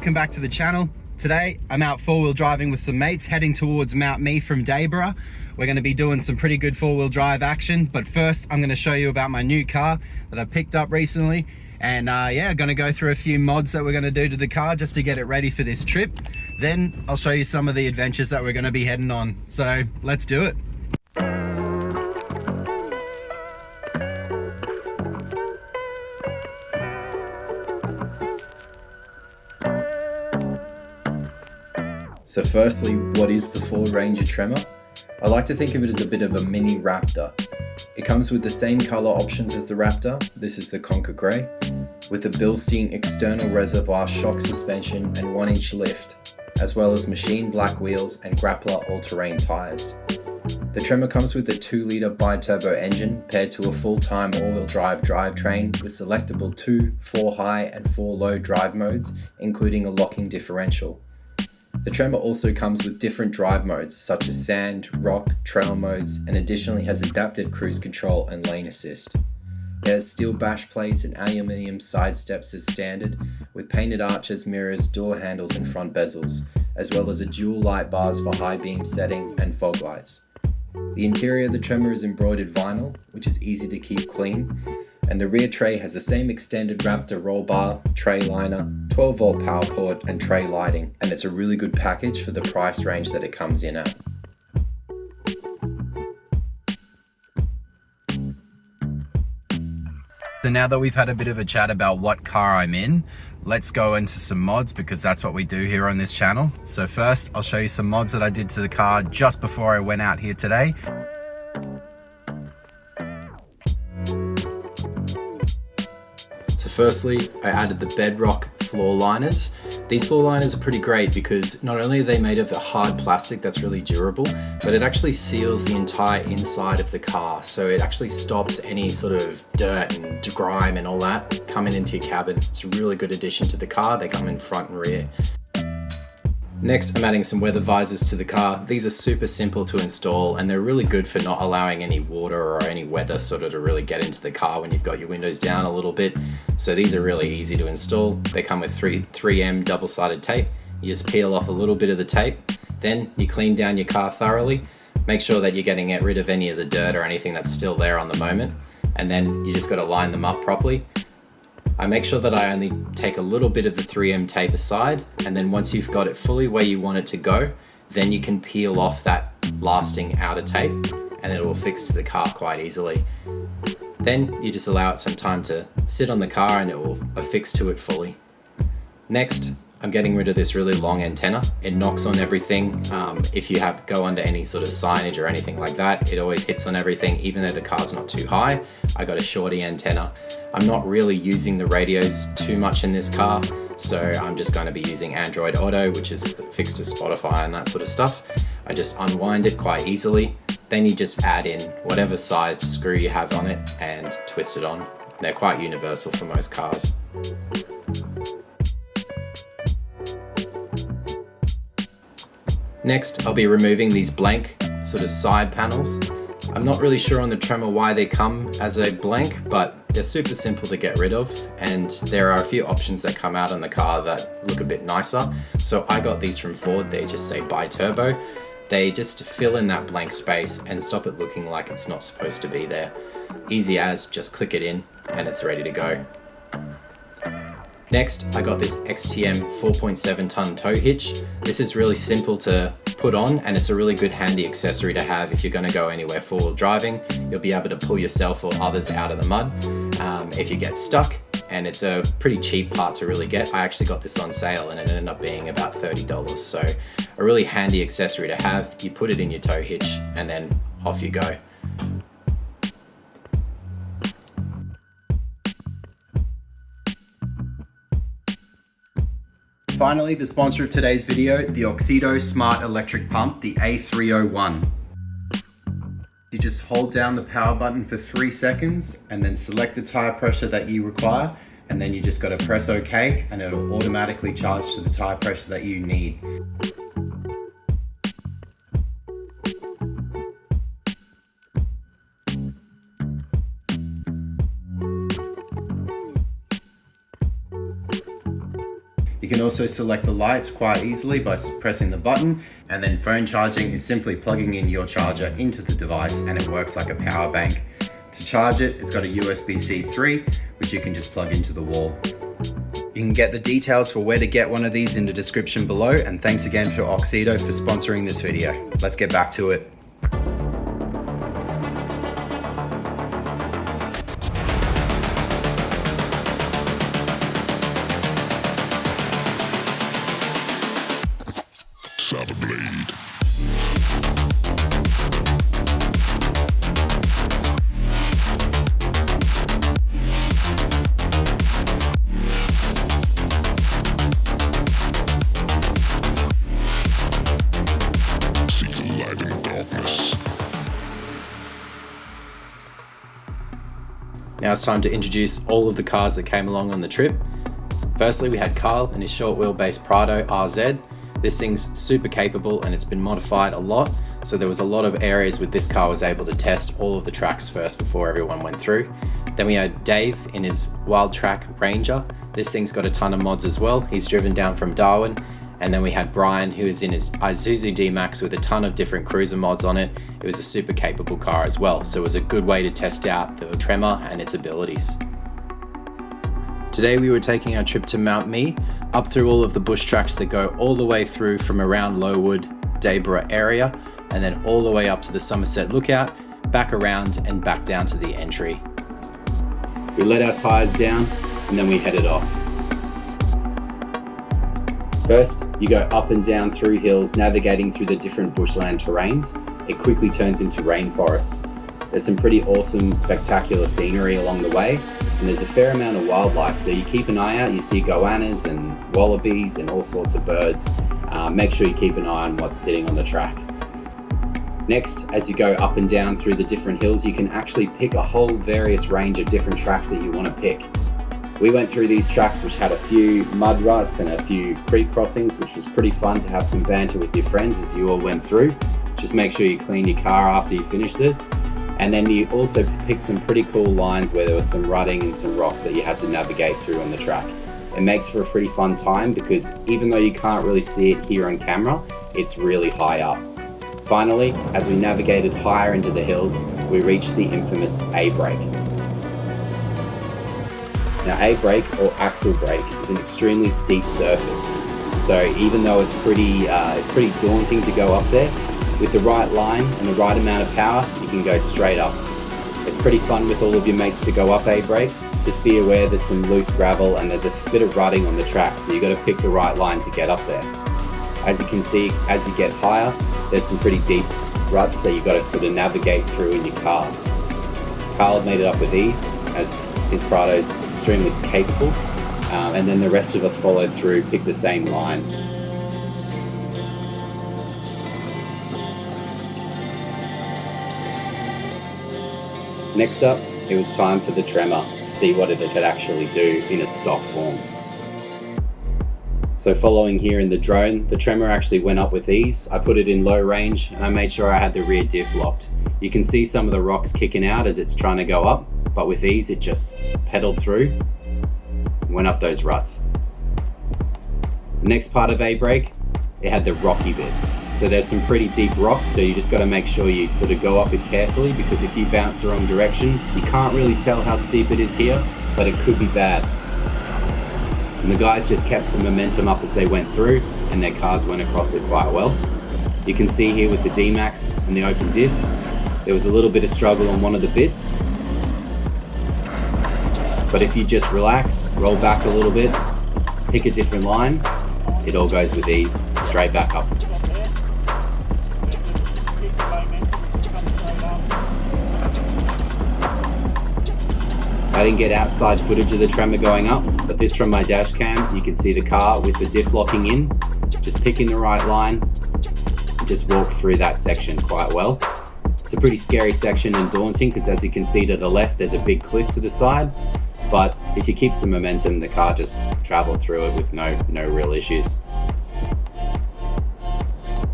welcome back to the channel. Today I'm out four-wheel driving with some mates heading towards Mount Me from Dayborough. We're going to be doing some pretty good four-wheel drive action, but first I'm going to show you about my new car that I picked up recently. And yeah, going to go through a few mods that we're going to do to the car just to get it ready for this trip. Then I'll show you some of the adventures that we're going to be heading on. So let's do it. So firstly, what is the Ford Ranger Tremor? I like to think of it as a bit of a mini Raptor. It comes with the same color options as the Raptor. This is the Conquer Grey, with a Bilstein external reservoir shock suspension and 1-inch lift, as well as machine black wheels and Grappler all-terrain tires. The Tremor comes with a 2-litre bi-turbo engine paired to a full-time all-wheel drive drivetrain with selectable 2, 4 high and 4 low drive modes, including a locking differential. The Tremor also comes with different drive modes such as sand, rock, trail modes, and additionally has adaptive cruise control and lane assist. It has steel bash plates and aluminium side steps as standard, with painted arches, mirrors, door handles and front bezels, as well as a dual light bars for high beam setting and fog lights. The interior of the Tremor is embroidered vinyl, which is easy to keep clean, and the rear tray has the same extended Raptor roll bar, tray liner, 12-volt power port and tray lighting, and it's a really good package for the price range that it comes in at. So now that we've had a bit of a chat about what car I'm in, let's go into some mods because that's what we do here on this channel. So first, I'll show you some mods that I did to the car just before I went out here today. So firstly, I added the Bedrock floor liners. These floor liners are pretty great because not only are they made of a hard plastic that's really durable, but it actually seals the entire inside of the car. So it actually stops any sort of dirt and grime and all that coming into your cabin. It's a really good addition to the car. They come in front and rear. Next, I'm adding some weather visors to the car. These are super simple to install and they're really good for not allowing any water or any weather sort of to really get into the car when you've got your windows down a little bit. So these are really easy to install. They come with 3M double-sided tape. You just peel off a little bit of the tape. Then you clean down your car thoroughly. Make sure that you're getting rid of any of the dirt or anything that's still there on the moment. And then you just got to line them up properly. I make sure that I only take a little bit of the 3M tape aside, and then once you've got it fully where you want it to go, then you can peel off that lasting outer tape and it will fix to the car quite easily. Then you just allow it some time to sit on the car and it will affix to it fully. Next, I'm getting rid of this really long antenna. It knocks on everything. If you go under any sort of signage or anything like that, it always hits on everything, even though the car's not too high. I got a shorty antenna. I'm not really using the radios too much in this car, so I'm just going to be using Android Auto, which is fixed to Spotify and that sort of stuff. I just unwind it quite easily. Then you just add in whatever sized screw you have on it and twist it on. They're quite universal for most cars. Next, I'll be removing these blank sort of side panels. I'm not really sure on the Tremor why they come as a blank, but they're super simple to get rid of, and there are a few options that come out on the car that look a bit nicer. So I got these from Ford. They just say bi-turbo. They just fill in that blank space and stop it looking like it's not supposed to be there. Easy as, just click it in and it's ready to go. Next, I got this XTM 4.7 ton tow hitch. This is really simple to put on and it's a really good handy accessory to have if you're going to go anywhere four-wheel driving. You'll be able to pull yourself or others out of the mud if you get stuck, and it's a pretty cheap part to really get. I actually got this on sale and it ended up being about $30, so a really handy accessory to have. You put it in your tow hitch and then off you go. Finally, the sponsor of today's video, the Oxido Smart Electric Pump, the A301. You just hold down the power button for 3 seconds and then select the tire pressure that you require, and then you just got to press OK and it'll automatically charge to the tire pressure that you need. You can also select the lights quite easily by pressing the button, and then phone charging is simply plugging in your charger into the device and it works like a power bank. To charge it, it's got a USB-C 3, which you can just plug into the wall. You can get the details for where to get one of these in the description below, and thanks again to Oxido for sponsoring this video. Let's get back to it. Cyberblade. Seek the light in darkness. Now it's time to introduce all of the cars that came along on the trip. Firstly, we had Carl and his short wheelbase Prado RZ. This thing's super capable and it's been modified a lot, so there was a lot of areas with this car was able to test all of the tracks first before everyone went through. Then we had Dave in his Wild Track Ranger. This thing's got a ton of mods as well. He's driven down from Darwin. And then we had Brian, who is in his Isuzu D-Max with a ton of different cruiser mods on it. It was a super capable car as well, so it was a good way to test out the Tremor and its abilities. Today we were taking our trip to Mount Mee, up through all of the bush tracks that go all the way through from around Lowood, Dayborough area, and then all the way up to the Somerset Lookout, back around and back down to the entry. We let our tyres down and then we headed off. First, you go up and down through hills, navigating through the different bushland terrains. It quickly turns into rainforest. There's some pretty awesome, spectacular scenery along the way, and there's a fair amount of wildlife, so you keep an eye out. You see goannas and wallabies and all sorts of birds. Make sure you keep an eye on what's sitting on the track. Next, as you go up and down through the different hills, you can actually pick a whole various range of different tracks that you want to pick. We went through these tracks which had a few mud ruts and a few creek crossings, which was pretty fun to have some banter with your friends as you all went through. Just make sure you clean your car after you finish this. And then you also picked some pretty cool lines where there was some rutting and some rocks that you had to navigate through on the track. It makes for a pretty fun time because even though you can't really see it here on camera, it's really high up. Finally, as we navigated higher into the hills, we reached the infamous A-brake. Now, A-brake or axle brake is an extremely steep surface. So even though it's pretty daunting to go up there, with the right line and the right amount of power, you can go straight up. It's pretty fun with all of your mates to go up A-brake. Just be aware there's some loose gravel and there's a bit of rutting on the track, so you've got to pick the right line to get up there. As you can see, as you get higher, there's some pretty deep ruts that you've got to sort of navigate through in your car. Carl made it up with ease, as his Prado's extremely capable, and then the rest of us followed through, picked the same line. Next up, it was time for the Tremor to see what it could actually do in a stock form. So following here in the drone, the Tremor actually went up with ease. I put it in low range and I made sure I had the rear diff locked. You can see some of the rocks kicking out as it's trying to go up, but with ease it just pedaled through and went up those ruts. The next part of A-brake, it had the rocky bits. So there's some pretty deep rocks, so you just got to make sure you sort of go up it carefully, because if you bounce the wrong direction, you can't really tell how steep it is here, but it could be bad. And the guys just kept some momentum up as they went through, and their cars went across it quite well. You can see here with the D-Max and the open diff, there was a little bit of struggle on one of the bits. But if you just relax, roll back a little bit, pick a different line, it all goes with ease, straight back up. I didn't get outside footage of the Tremor going up, but this from my dash cam, you can see the car with the diff locking in, just picking the right line, and just walked through that section quite well. It's a pretty scary section and daunting, because as you can see to the left, there's a big cliff to the side. But if you keep some momentum, the car just traveled through it with no real issues.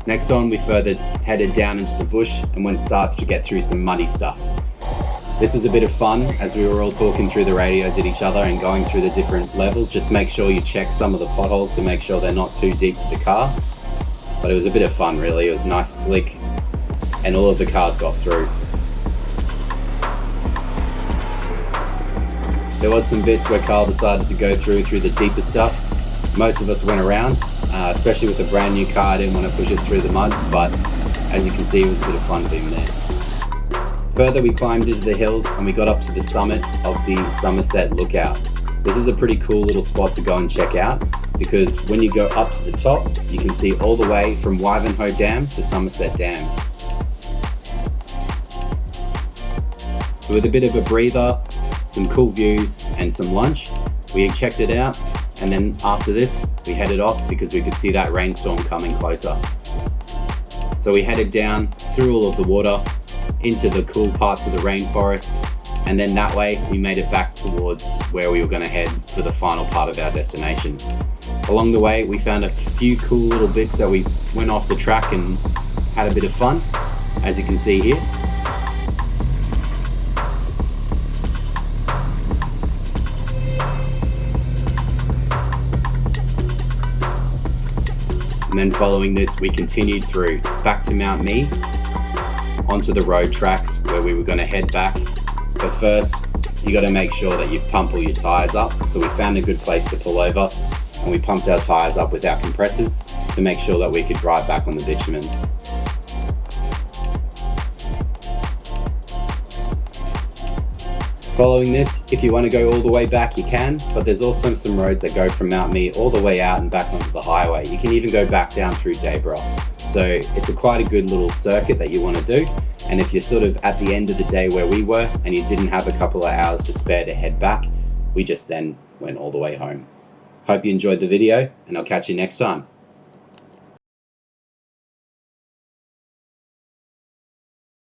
Next on, we further headed down into the bush and went south to get through some muddy stuff. This was a bit of fun as we were all talking through the radios at each other and going through the different levels. Just make sure you check some of the potholes to make sure they're not too deep for the car. But it was a bit of fun really, it was nice, slick, and all of the cars got through. There was some bits where Carl decided to go through the deeper stuff. Most of us went around, especially with a brand new car. I didn't want to push it through the mud, but as you can see, it was a bit of fun for him there. Further, we climbed into the hills and we got up to the summit of the Somerset Lookout. This is a pretty cool little spot to go and check out because when you go up to the top, you can see all the way from Wivenhoe Dam to Somerset Dam. So with a bit of a breather, some cool views and some lunch, we checked it out, and then after this, we headed off because we could see that rainstorm coming closer. So we headed down through all of the water, into the cool parts of the rainforest, and then that way we made it back towards where we were going to head for the final part of our destination. Along the way we found a few cool little bits that we went off the track and had a bit of fun, as you can see here. And then following this we continued through back to Mount Mee, onto the road tracks where we were going to head back. But first, you got to make sure that you pump all your tyres up. So we found a good place to pull over and we pumped our tyres up with our compressors to make sure that we could drive back on the bitumen. Following this, if you want to go all the way back, you can, but there's also some roads that go from Mount Mee all the way out and back onto the highway. You can even go back down through Dayborough. So it's quite a good little circuit that you want to do. And if you're sort of at the end of the day where we were and you didn't have a couple of hours to spare to head back, we just then went all the way home. Hope you enjoyed the video and I'll catch you next time.